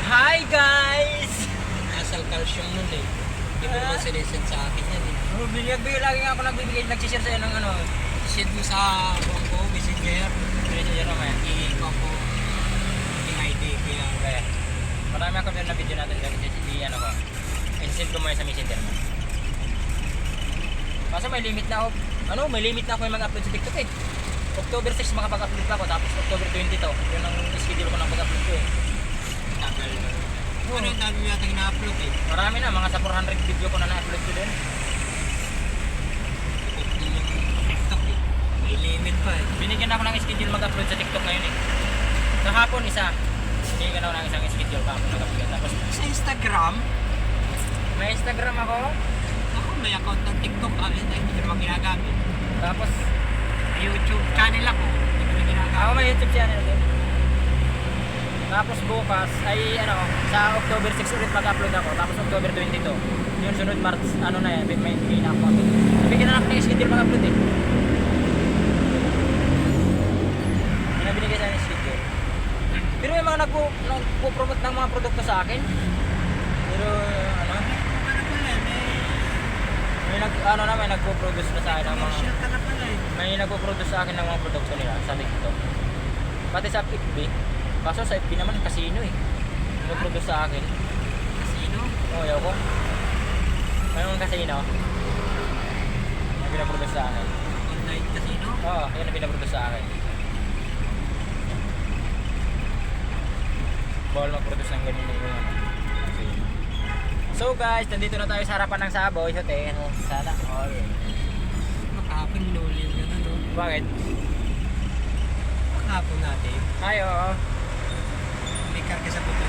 Hi guys! Asal calcium nun eh. Hindi mo naman sinesend sa akin yan eh. Bigay lagi nga ako nagsishare sa'yo ng ano. Send mo sa buwan ko, messenger. Messenger mamaya. I-ikaw ko. Yung ID ko yan. Okay. Marami ako na video natin kasi ano ko. And-send ko muna sa messenger mo. Kaso may limit na ako. May limit na ako yung mag-upload sa TikTok eh. October 6 makapag-upload pa ako tapos October 20 to. Yun ang schedule ko ng pag-upload ko eh. Tagal. Ano yung dami yata ina-upload eh. Marami na, mga sa 400 video ko na na-upload ko din. Ikot din yung TikTok eh. May limit pa eh. Binigyan ako ng schedule mag-upload sa TikTok ngayon eh. Sa hapon isa. Binigyan ako ng isang schedule pa ako mag-upload. Tapos Sa Instagram, may Instagram ako. ako may account ng TikTok. Hindi ko naman ginagamit. Tapos May YouTube channel ako. Hindi ko na ako ginagamit. may YouTube channel din. Tapos bukas ay sa October 6 ulit mag-upload ako. Tapos October 22. Yung sunod March, na yan, may hindi na ako mag-upload. Nabigyan na ako ng schedule mag-upload eh. Yung nabinigay sa akin yung schedule. Pero may mga nagpo-promote ng mga produkto sa akin. Pero may nagpo-produce na sa akin ng mga Commercial ka na pala eh. may nagpo-produce sa akin ng mga produkto nila sa TikTok. Pati sa FB. Kaso sa FB naman casino eh. Nagpo-produce sa akin. Casino? Oo, yaw ko. Mayroong casino. Yung pinaproduce sa akin. Online casino? Oo, yun ang pinaproduce sa akin. Bawal mag-produce ng ganyan yung casino. So guys, nandito na tayo sa harapan ng Saboy Hotel. Sana all. Makahapon hinuli yung gano'n no? Bakit? Makahapon natin. Ayo. May karga sa buto.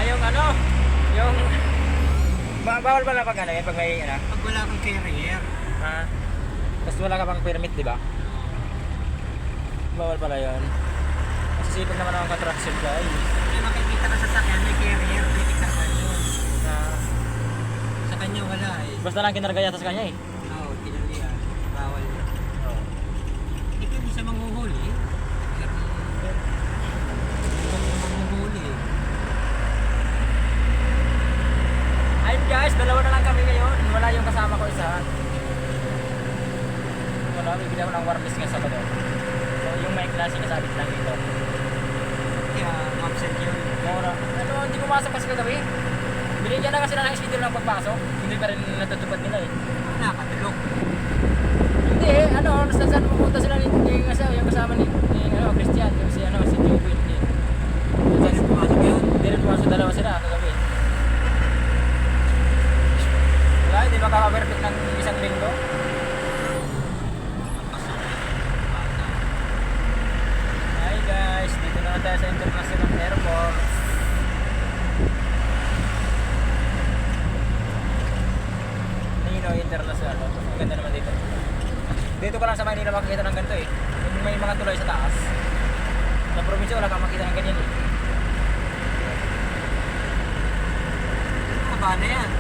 Yung yung bawal pala pag pag may Pag wala kang carrier, Tapos wala ka pang permit, di ba? Bawal pala yun. Masisipag naman ang contraction guys. may makikita ka sa sakyan, may carrier, pwede kargan yun. Na Sa kanya wala eh. basta lang kinarga yata sa kanya eh. Oo, tinalian. Bawal yun. Oo. Ito di sa manghuhuli. Manghuhuli eh. Ayun guys, dalawa na lang kami ngayon. Wala yung kasama ko isa. Wala, bibili ako ng warmis nga sa bado. So yung may klase kasabit lang dito. Kaya absent yun. Mura. Hindi pumasok kasi kagabi. Binigyan na kasi na ng schedule ng pagpasok. Hindi pa rin natutupad nila eh. Nakatulog. Hindi saan pupunta sila yung kasama ni Christian, yung si Joey. Kasi pumasok yun. Hindi rin pumasok, dalawa sila kagabi. Wala, hindi makaka-perfect ng isang linggo. Hi guys, dito na tayo sa International Airport. Nino International. Ang ganda naman dito. Dito pa lang sa Manila makikita ng ganito eh. Yung may mga tulay sa taas. Sa probinsya wala kang makita ng ganyan eh. Haba na yan.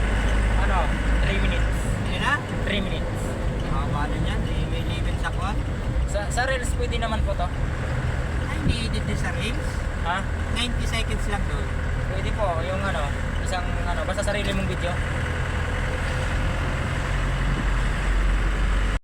3 minutes. Yan na? 3 minutes. Haba na yan. May limit sa kwan. Sa Reels pwede naman po to. Ay, ni-edit din sa Reels. Ha? 90 seconds lang doon. Pwede po. Yung isang basta sarili mong video.